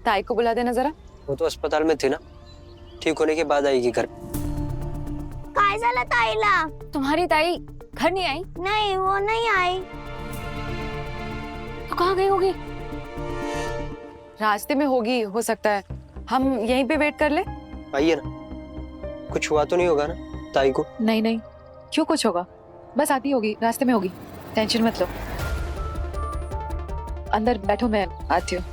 ताई को बुला देना जरा। वो तो अस्पताल में थी ना, ठीक होने के बाद आएगी घर। काय झालं ताईला? तुम्हारी ताई घर नहीं आई? नहीं, वो नहीं आई। तो कहाँ गई होगी? रास्ते में होगी, हो सकता है। हम यहीं पे वेट कर ले। आइए ना, कुछ हुआ तो नहीं होगा ना ताई को? नहीं नहीं, क्यों कुछ होगा? बस आती होगी, रास्ते में होगी, टेंशन मत लो। अंदर बैठो, मैं आती हूँ।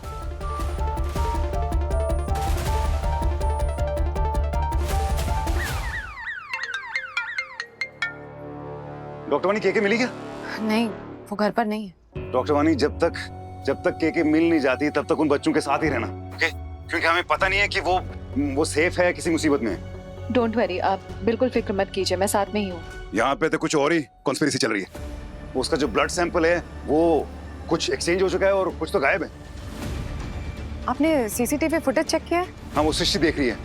डॉक्टर वानी केके मिली क्या? नहीं, वो घर पर नहीं है। डॉक्टर वानी, जब तक केके मिल नहीं जाती तब तक उन बच्चों के साथ ही रहना, ओके? क्योंकि हमें पता नहीं है कि वो सेफ है, किसी मुसीबत में है। डोंट वरी, आप बिल्कुल फिक्र मत कीजिए, मैं साथ में ही हूँ। यहाँ पे तो कुछ और ही कॉन्स्पिरेसी चल रही है। उसका जो ब्लड सैंपल है वो कुछ एक्सचेंज हो चुका है और कुछ तो गायब है। आपने सीसीटीवी फुटेज चेक किया है? हाँ, वो सृष्टि देख रही है।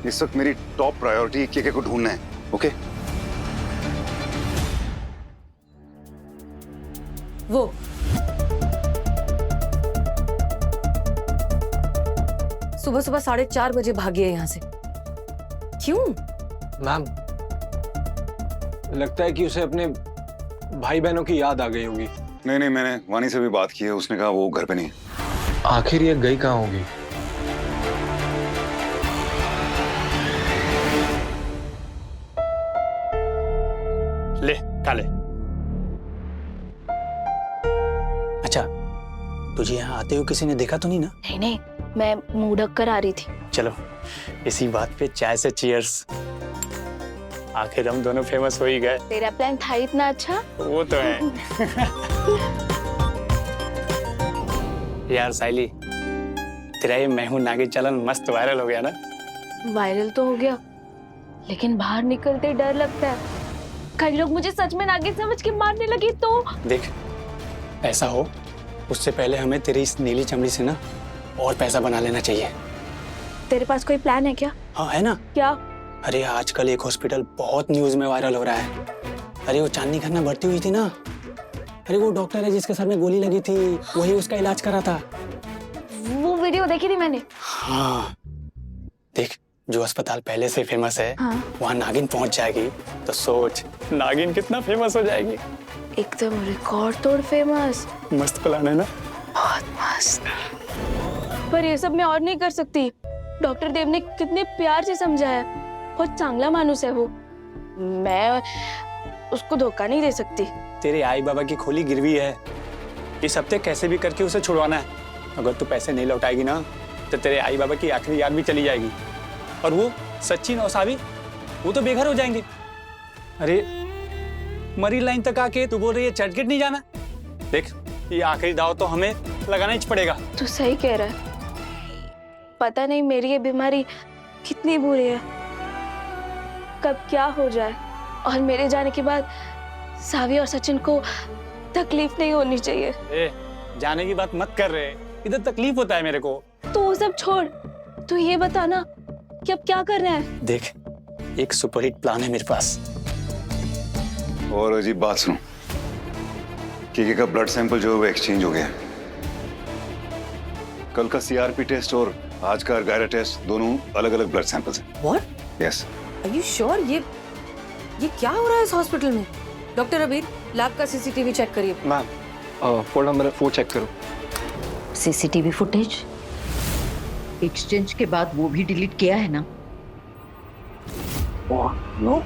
इस वक्त मेरी टॉप प्रायोरिटी केके को ढूंढना है, ओके? वो सुबह सुबह 4:30 बजे भागी है यहाँ से। क्यों? मैम, लगता है कि उसे अपने भाई बहनों की याद आ गई होगी। नहीं, मैंने वानी से भी बात की है, उसने कहा वो घर पे नहीं है। आखिर ये गई कहाँ होगी? ले खा ले। अच्छा, तुझे यहाँ आते हुए किसी ने देखा तो नहीं ना? नहीं नहीं, मैं मुंह ढक कर आ रही थी। चलो, इसी बात पे चाय से चीयर्स। आखिर हम दोनों फेमस हो ही गए। तेरा प्लान था इतना अच्छा? वो तो है। यार साइली, तेरा ये मैं हूं नागिन चलन मस्त वायरल हो गया ना? वायरल तो हो गया, लेकिन बाहर निकलते डर लगता है। कई लोग मुझे सच में नागिन समझ के मारने लगे तो। देख, ऐसा हो उससे पहले हमें तेरी इस नीली चमड़ी से ना और पैसा बना लेना चाहिए। तेरे पास कोई प्लान है क्या? हाँ है ना। क्या? अरे आजकल एक हॉस्पिटल बहुत न्यूज में वायरल हो रहा है। अरे वो चांदनी खन्ना भर्ती हुई थी ना, अरे वो डॉक्टर है जिसके सर में गोली लगी थी, वही उसका इलाज करा था। वो वीडियो देखी थी मैंने। हाँ देख, जो अस्पताल पहले से फेमस है, हाँ। वहाँ नागिन पहुंच जाएगी तो सोच नागिन कितना फेमस हो जाएगी। एकदम रिकॉर्ड तोड़ फेमस। मस्त प्लान है ना? बहुत मस्त। पर ये सब मैं और नहीं कर सकती। डॉक्टर देव ने कितने प्यार से समझाया, बहुत चांगला मानुस है वो। मैं उसको धोखा नहीं दे सकती। तेरे आई बाबा की खोली गिरवी है, इस हफ्ते कैसे भी करके उसे छुड़वाना है। अगर तू पैसे नहीं लौटाएगी ना तो तेरे आई बाबा की आखिरी याद भी चली जाएगी, और वो सचिन और सावी वो तो बेघर हो जाएंगे। अरे मरी लाइन तक आके तू बोल रही है चर्चगेट नहीं जाना? देख, ये आखिरी दाव तो हमें लगाना ही पड़ेगा। तू सही कह रहा है। पता नहीं मेरी ये बीमारी कितनी बुरी है, कब क्या हो जाए। और मेरे जाने के बाद सावी और सचिन को तकलीफ नहीं होनी चाहिए। ए, जाने की बात मत कर रहे, इधर तकलीफ होता है मेरे को। तो वो सब छोड़, तू ये बता ना कि अब क्या कर रहे हैं? देख, एक सुपरहिट प्लान है मेरे पास। और अजीब बात सुनो, केके का ब्लड सैंपल जो है वो एक्सचेंज हो गया। कल का सीआरपी टेस्ट और आज का अर्गायरा टेस्ट दोनों अलग अलग ब्लड सैंपल्स हैं। What? Yes. Are you sure? ये क्या हो रहा है इस हॉस्पिटल में? डॉक्टर अबीर, लैब का सीसीटीवी चेक करिए। मैम, फोन नंबर 4 चेक करो। सीसीटीवी फुटेज एक्सचेंज के बाद वो भी डिलीट किया है ना? नो।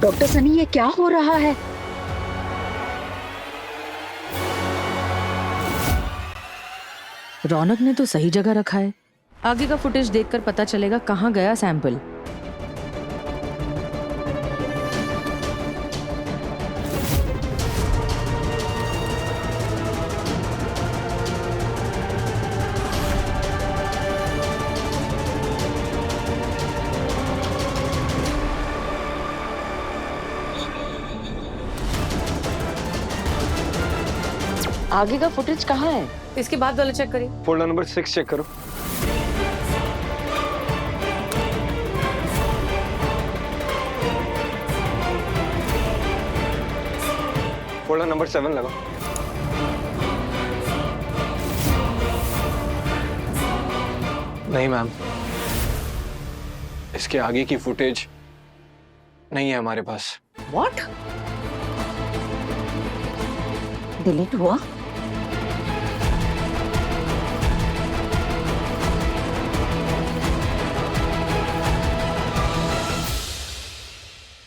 डॉक्टर सनी, ये क्या हो रहा है? रौनक ने तो सही जगह रखा है। आगे का फुटेज देखकर पता चलेगा कहाँ गया सैंपल। आगे का फुटेज कहाँ है? इसके बाद वाला चेक करिए। फोल्डर नंबर 6 चेक करो। फोल्डर नंबर 7 लगाओ। नहीं मैम, इसके आगे की फुटेज नहीं है हमारे पास। व्हाट? डिलीट हुआ?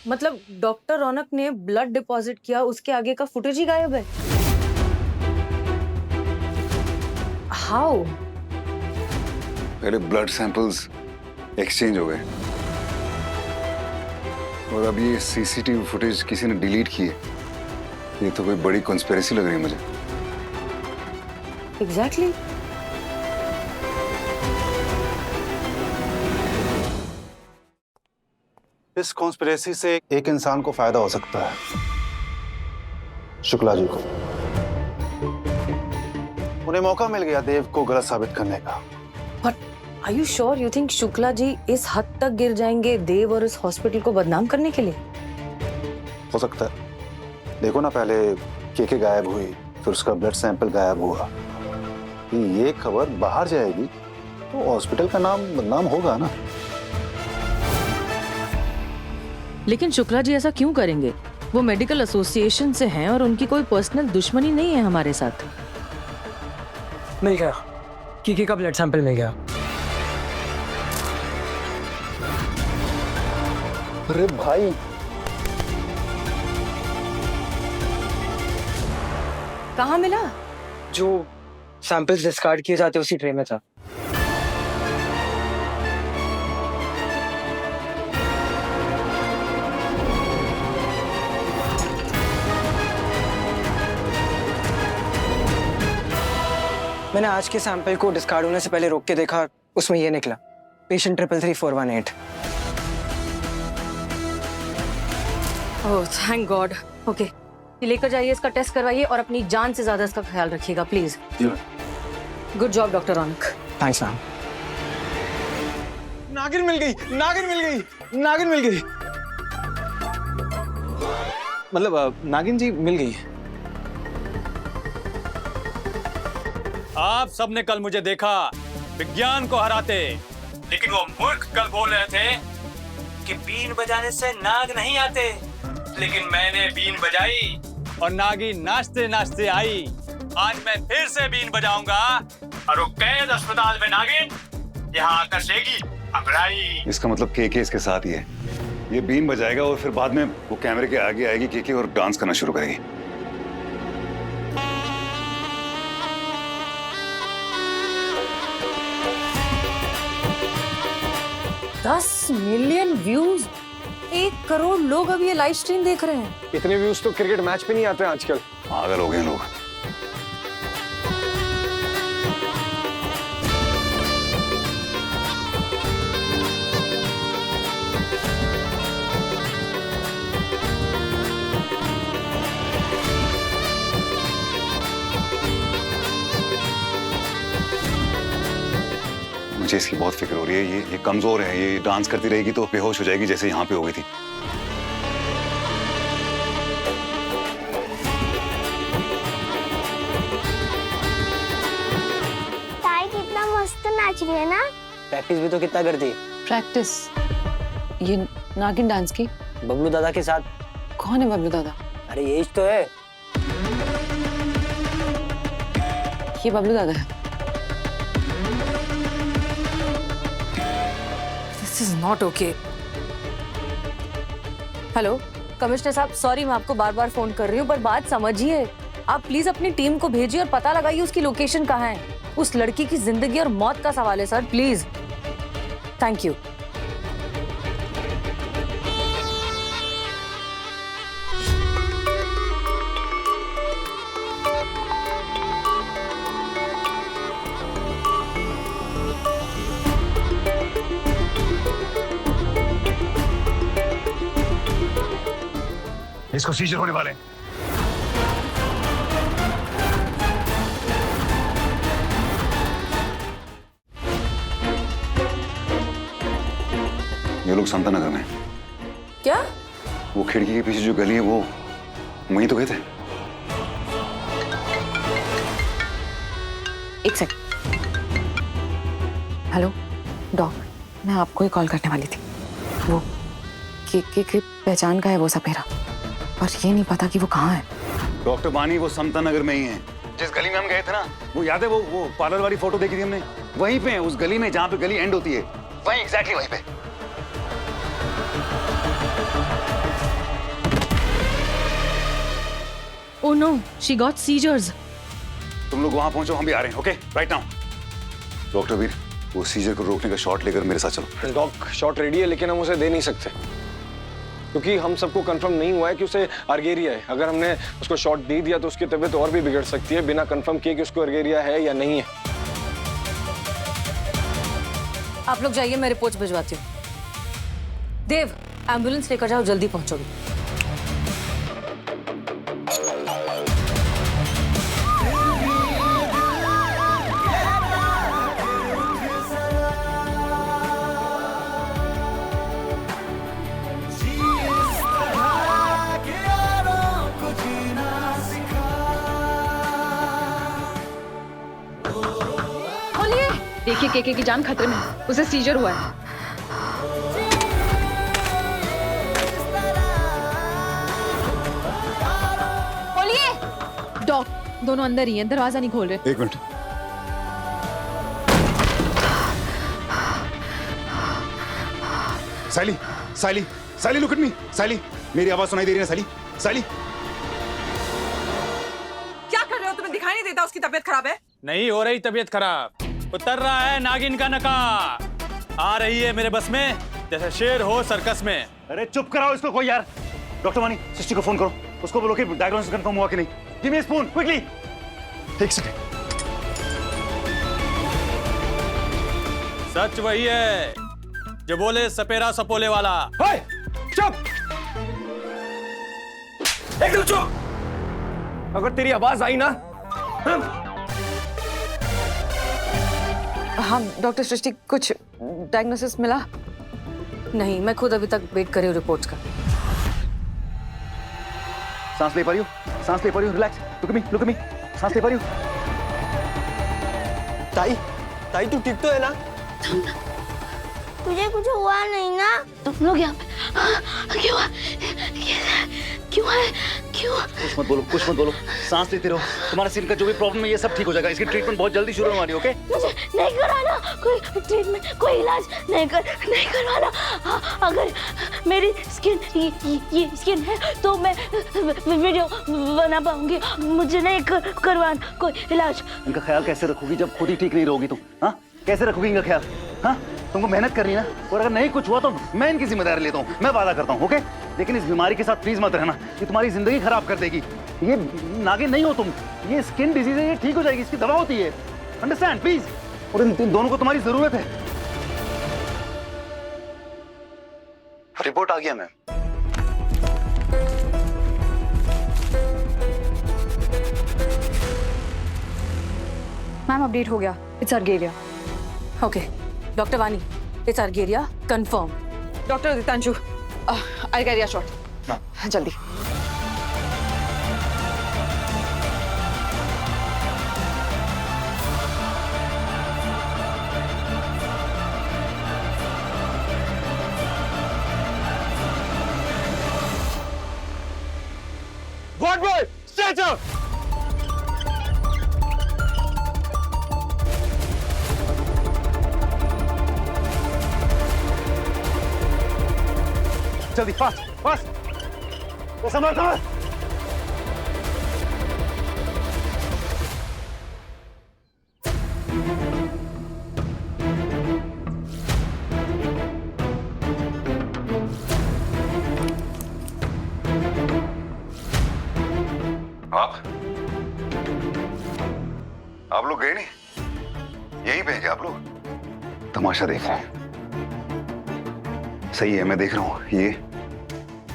मतलब डॉक्टर रौनक ने ब्लड डिपॉजिट किया, उसके आगे का फुटेज ही गायब है। हाउ? पहले ब्लड सैंपल्स एक्सचेंज हो गए और अब ये सीसीटीवी फुटेज किसी ने डिलीट की है। ये तो कोई बड़ी कॉन्स्पिरेसी लग रही है मुझे। एग्जैक्टली। इस कॉन्स्पिरेसी से एक इंसान को फायदा हो सकता है, शुक्ला जी को। उन्हें मौका मिल गया देव को गलत साबित करने का। Are you sure you think Shukla ji इस हद तक गिर जाएंगे देव और इस हॉस्पिटल को बदनाम करने के लिए? हो सकता है। देखो ना, पहले केके गायब हुई, फिर उसका ब्लड सैंपल गायब हुआ। ये खबर बाहर जाएगी तो हॉस्पिटल का नाम बदनाम होगा ना। लेकिन शुक्ला जी ऐसा क्यों करेंगे? वो मेडिकल एसोसिएशन से हैं और उनकी कोई पर्सनल दुश्मनी नहीं है हमारे साथ। मिल गया, कीकी का ब्लड सैंपल मिल गया। अरे भाई, कहाँ मिला? जो सैंपल्स डिस्कार्ड किए जाते उसी ट्रे में था। मैंने आज के सैंपल को डिस्कार्ड होने से पहले रोक के देखा, उसमें ये निकला, patient 333418। Oh thank God. Okay, ये लेकर जाइए, इसका टेस्ट करवाइए और अपनी जान से ज्यादा इसका ख्याल रखिएगा please. Good job doctor Raunak. Thanks ma'am. नागिन मिल गई, नागिन मिल गई, नागिन मिल गई। मतलब नागिन जी मिल गई। आप सबने कल मुझे देखा विज्ञान को हराते, लेकिन वो मूर्ख कल बोल रहे थे कि बीन बजाने से नाग नहीं आते, लेकिन मैंने बीन बजाई और नागिन नाचते नाचते आई। आज मैं फिर से बीन बजाऊंगा और वो कैद अस्पताल में नागिन यहाँ आकर सेगी अबराई। इसका मतलब केके इसके साथ ही है। ये बीन बजाएगा और फिर बाद में वो कैमरे के आगे आएगी केके और डांस करना शुरू करेगी। 10 मिलियन व्यूज, 1 करोड़ लोग अब ये लाइव स्ट्रीम देख रहे हैं। इतने व्यूज तो क्रिकेट मैच पे नहीं आते आजकल। पागल हो गए लोग। मुझे इसकी बहुत फिक्र हो रही है। ये कमजोर है, ये डांस करती रहेगी तो बेहोश हो जाएगी जैसे यहाँ पे हो गई थी। ताई कितना मस्त नाच रही है ना। प्रैक्टिस भी तो कितना करती है। प्रैक्टिस ये नागिन डांस की? बबलू दादा के साथ। कौन है बबलू दादा? अरे ये तो है, ये बबलू दादा है। This is not okay. Hello commissioner साहब, सॉरी मैं आपको बार बार फोन कर रही हूँ, पर बात समझिए। आप प्लीज अपनी टीम को भेजिए और पता लगाइए उसकी लोकेशन कहाँ है। उस लड़की की जिंदगी और मौत का सवाल है सर, प्लीज। Thank you. इसको सीजर होने वाले। ये लोग समता नगर में हैं। क्या? वो खिड़की के पीछे जो गली है वो वहीं तो गए थे। एक सेकंड। हेलो डॉक, मैं आपको ही कॉल करने वाली थी। वो के पहचान का है वो सपेरा, पर ये नहीं पता कि वो कहाँ है। डॉक्टर बानी वो समता नगर में ही है। जिस गली में हम गए थे ना, वो याद है? वो पार्लर वाली फोटो देखी थी हमने, वहीं पे है, उस गली में जहाँ पे गली एंड होती है, वहीं एग्जैक्टली वहीं पे। Oh no, she got scissors. तुम लोग वहां पहुंचो, हम भी आ रहे हैं। Okay, right now. Doctor Veer, वो सीजर को रोकने का शॉट लेकर मेरे साथ चलो। डॉक शॉट रेडी है, लेकिन हम उसे दे नहीं सकते क्योंकि हम सबको कंफर्म नहीं हुआ है कि उसे अर्गेरिया है। अगर हमने उसको शॉट दे दिया तो उसकी तबीयत और भी बिगड़ सकती है, बिना कंफर्म किए कि उसको अर्गेरिया है या नहीं है। आप लोग जाइए, मैं रिपोर्ट्स भिजवाती हूँ। देव, एम्बुलेंस लेकर जाओ, जल्दी पहुंचोगे। देखिए केके की जान खतरे में है, उसे सीजर हुआ है। खोलिए। डॉक, दोनों अंदर ही हैं, दरवाजा नहीं खोल रहे। एक minute. Saili, Saili, Saili, look at me. Saili, मेरी आवाज सुनाई दे रही है? साइली, साइली, क्या कर रहे हो? तुम्हें दिखाई नहीं देता उसकी तबीयत खराब है? नहीं हो रही तबीयत खराब, उतर रहा है नागिन का नकार। आ रही है मेरे बस में जैसे शेर हो सर्कस में। अरे चुप कराओ इसको कोई यार। डॉक्टर वानी, सिस्टर को फोन करो, उसको बोलो कि डायग्नोसिस कंफर्म हुआ कि नहीं। Give me a spoon quickly. एक सेकंड। सच वही है जो बोले सपेरा सपोले वाला। चुप, एकदम चुप। अगर तेरी आवाज आई ना, हाँ डॉक्टर सृष्टि, कुछ डायग्नोसिस मिला? नहीं, मैं खुद अभी तक वेट कर रही हूँ रिपोर्ट्स का। सांस ले पा रही हो? सांस ले पा रही हो? Relax, look at me, look at मी। सांस ले पा रही हो? ताई, ताई तू ठीक तो है ना? तुझे कुछ हुआ नहीं ना? तुम लोग यहाँ पे क्यों क्यों है क्यों? कुछ मत बोलो, कुछ मत बोलो, सांस लेते रहो। तुम्हारा सिर का जो भी प्रॉब्लम है ये सब ठीक हो जाएगा। इसकी ट्रीटमेंट बहुत जल्दी शुरू होने वाली है। ओके? मुझे नहीं कराना कोई ट्रीटमेंट, कोई इलाज नहीं करवाना। अगर मेरी स्किन ये स्किन है तो मैं वीडियो बना पाऊंगी। मुझे नहीं करवाना कोई इलाज। इनका ख्याल कैसे रखोगी जब खुद ही ठीक नहीं रहोगी तुम? हाँ, कैसे रखोगी इनका ख्याल? हाँ, तुमको मेहनत करनी है ना, और अगर नहीं कुछ हुआ तो मैं इनकी जिम्मेदारी लेता हूँ, मैं वादा करता हूँ। ओके? लेकिन इस बीमारी के साथ प्लीज मत रहना, ये तुम्हारी जिंदगी खराब कर देगी। ये नागिन नहीं हो तुम, ये स्किन डिजीज है, ये ठीक हो जाएगी, इसकी दवा होती है। Understand please? और इन दोनों को तुम्हारी जरूरत है। रिपोर्ट आ गया मैम। मैम अपडेट हो गया, इट्स अर्गेरिया। ओके डॉक्टर वानी, इट्स अर्गेरिया कंफर्म। डॉक्टर दितांशु, अर्गेरिया शॉट जल्दी। Guard boy, stand up. जल्दी, फास्ट फास्ट, संभाल संभाल। आप लोग गए नहीं? यहीं पे हैं क्या आप लोग? तमाशा देख रहे हैं? सही है, मैं देख रहा हूं, ये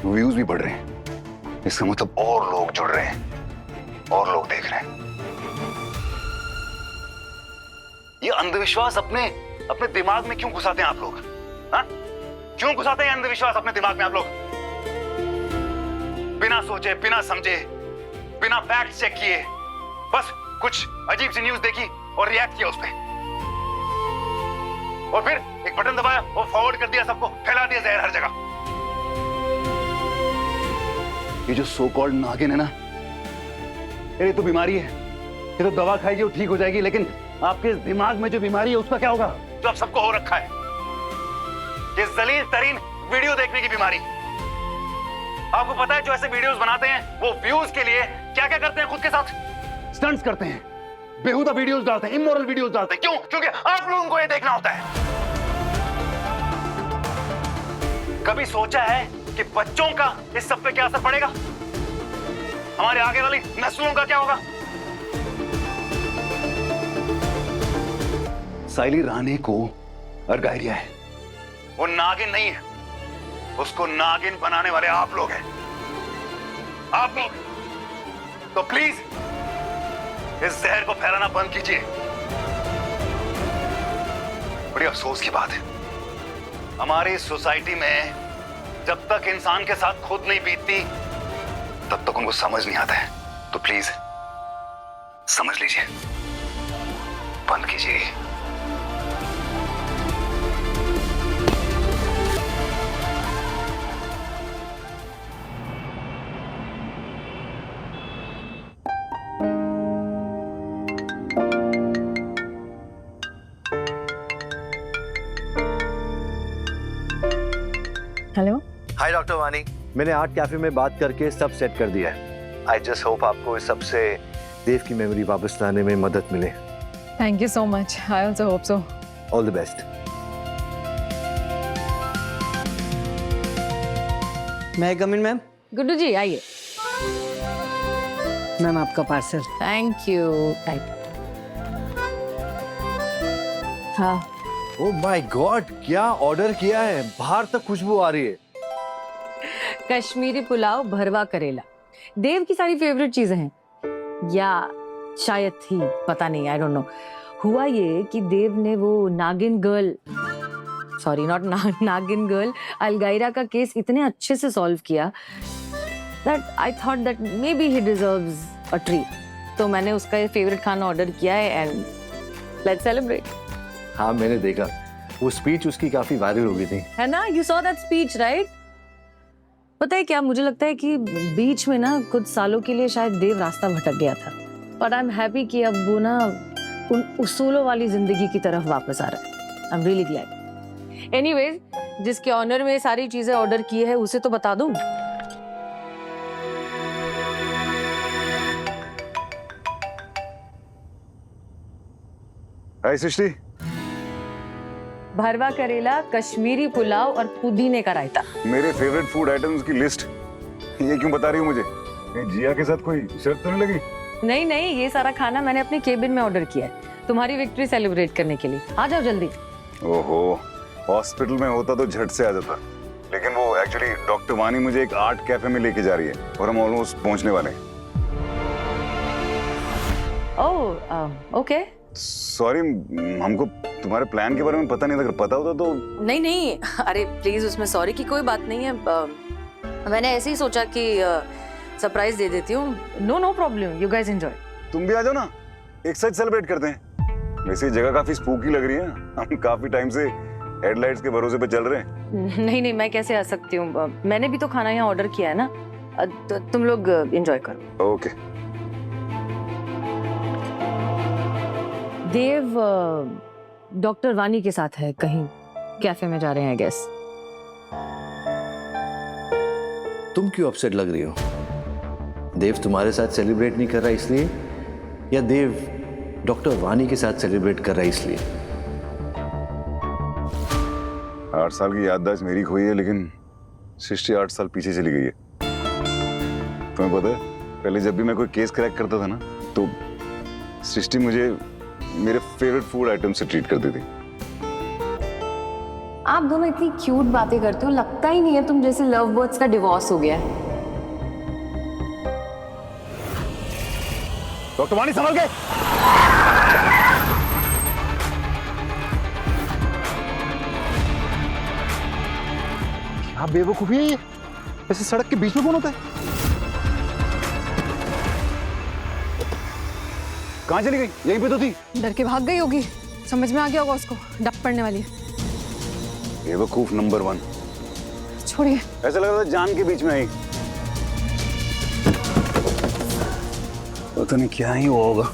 व्यूज भी बढ़ रहे हैं, इसका मतलब और लोग जुड़ रहे हैं, और लोग देख रहे हैं। ये अंधविश्वास अपने दिमाग में क्यों घुसाते हैं आप लोग? हाँ? क्यों घुसाते हैं अंधविश्वास अपने दिमाग में आप लोग? बिना सोचे, बिना समझे, बिना फैक्ट चेक किए बस कुछ अजीब सी न्यूज देखी और रिएक्ट किया उस पे, और फिर एक बटन दबाया और फॉरवर्ड कर दिया, सबको फैला दिया जहर हर जगह। ये जो सो कॉल्ड नागिन है ना, ये तो बीमारी है, ये तो दवा खाएगी वो ठीक हो जाएगी, लेकिन आपके दिमाग में जो बीमारी है उसका क्या होगा, जो आप सबको हो रखा है, ये जलील तरीन वीडियो देखने की बीमारी। आपको पता है जो ऐसे वीडियोस बनाते हैं वो व्यूज के लिए क्या क्या करते हैं, खुद के साथ स्टंट्स करते हैं, बेहुदा वीडियोस डालते हैं, इमोरल वीडियोस डालते हैं। क्यों? क्योंकि आप लोगों को ये देखना होता है। कभी सोचा है कि बच्चों का इस सब पे क्या असर पड़ेगा, हमारे आगे वाली नस्लों का क्या होगा? साइली राणे को अर्गायरिया है, वो नागिन नहीं है, उसको नागिन बनाने वाले आप लोग हैं, आप लोग। तो प्लीज इस जहर को फैलाना बंद कीजिए। बड़ी अफसोस की बात है, हमारी सोसाइटी में जब तक इंसान के साथ खुद नहीं बीतती तब तक उनको समझ नहीं आता है। तो प्लीज समझ लीजिए, बंद कीजिए। हेलो। हाय डॉक्टर वानी, मैंने आर्ट कैफे में बात करके सब सेट कर दिया है। आई जस्ट होप आपको इस सबसे देव की मेमोरी वापस लाने में मदद मिले। Thank you so much, I also hope so. All the best. मैं कम इन मैम? गुड्डू जी आइए। मैम आपका पार्सल। Thank you. हाँ ओह माय गॉड, क्या ऑर्डर किया है? बाहर तक खुशबू आ रही है। कश्मीरी पुलाव, भरवा करेला, देव की सारी फेवरेट चीजें हैं, या शायद थी, पता नहीं, आई डोंट नो। हुआ ये कि देव ने वो नागिन गर्ल, सॉरी नॉट नागिन गर्ल, अलगायरा का केस इतने अच्छे से सॉल्व किया that I thought that maybe he deserves a treat. तो मैंने उसका फेवरेट खाना ऑर्डर किया है and let's celebrate. हाँ मैंने देखा, वो स्पीच उसकी काफी वायरल हो गई थी, है ना? You saw that speech, right? पता है क्या, मुझे लगता है कि बीच में ना कुछ सालों के लिए शायद देव रास्ता भटक गया था, पर आई एम हैप्पी कि अब वो ना उन उसूलों वाली जिंदगी की तरफ वापस आ रहा है। I am really glad. Anyways, जिसके ऑनर में सारी चीजें ऑर्डर की है उसे तो बता दूं। हाय सृष्टि। भरवा करेला, कश्मीरी पुलाव और पुदीने का रायता। मेरे फेवरेट फूड आइटम्स की लिस्ट ये क्यों बता रही हो मुझे? कहीं जिया के साथ कोई शर्त तो नहीं लगी? नहीं नहीं, ये सारा खाना मैंने अपने केबिन में ऑर्डर किया है तुम्हारी विक्ट्री सेलिब्रेट करने के लिए। आ जाओ जल्दी। ओहो, हॉस्पिटल में होता तो झट से आ जाता, लेकिन वो एक्चुअली डॉक्टर वानी मुझे एक आर्ट कैफे में लेके जा रही है और हम ऑलमोस्ट पहुंचने वाले हैं। Oh okay. सॉरी, हमको तुम्हारे प्लान के बारे में पता नहीं था, अगर पता होता तो। नहीं नहीं, अरे प्लीज उसमें सॉरी की कोई बात नहीं है। मैंने ऐसे ही सोचा कि सरप्राइज दे देती हूँ। No no problem, you guys enjoy. तुम भी आ जाओ ना, एक साथ सेलिब्रेट करते हैं। वैसे जगह काफी स्पूकी लग रही है, हम काफी टाइम से हेडलाइट्स के भरोसे पे चल रहे हैं। नहीं नहीं, मैं कैसे आ सकती हूँ, मैंने भी तो खाना यहाँ ऑर्डर किया है ना। तुम लोग एंजॉय करो। ओके। देव डॉक्टर वानी के साथ है, कहीं कैफे में जा रहे हैं आई गेस। तुम क्यों अपसेट लग रही हो? देव तुम्हारे साथ सेलिब्रेट नहीं कर रहा इसलिए, या देव डॉक्टर वानी के साथ सेलिब्रेट कर रहा है इसलिए? 8 साल की याददाश्त मेरी खोई है, लेकिन सृष्टि 8 साल पीछे चली गई है। तुम्हें पता है, पहले जब भी मैं कोई केस क्रैक करता था ना, तो सृष्टि मुझे मेरे फेवरेट फूड आइटम से ट्रीट करती थी। आप दोनों इतनी क्यूट बातें करते हो, लगता ही नहीं है तुम जैसे लव बर्ड्स का डिवोर्स हो गया है। डॉक्टर वानी संभल के। क्या बेवकूफी है ये? ऐसे सड़क के बीच में कौन होता है? कहाँ चली गई? यहीं पे तो थी। डर के भाग गई होगी, समझ में आ गया होगा उसको, डप पड़ने वाली है। बेवकूफ नंबर 1। छोड़िए। ऐसा लग रहा था जान के बीच में आई। पता नहीं क्या ही हुआ होगा।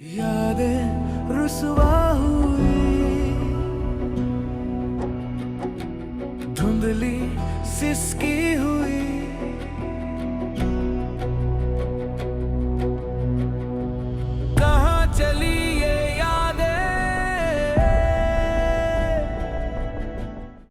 यादें रुसवा हुई, धुंधली सिसकी हुई,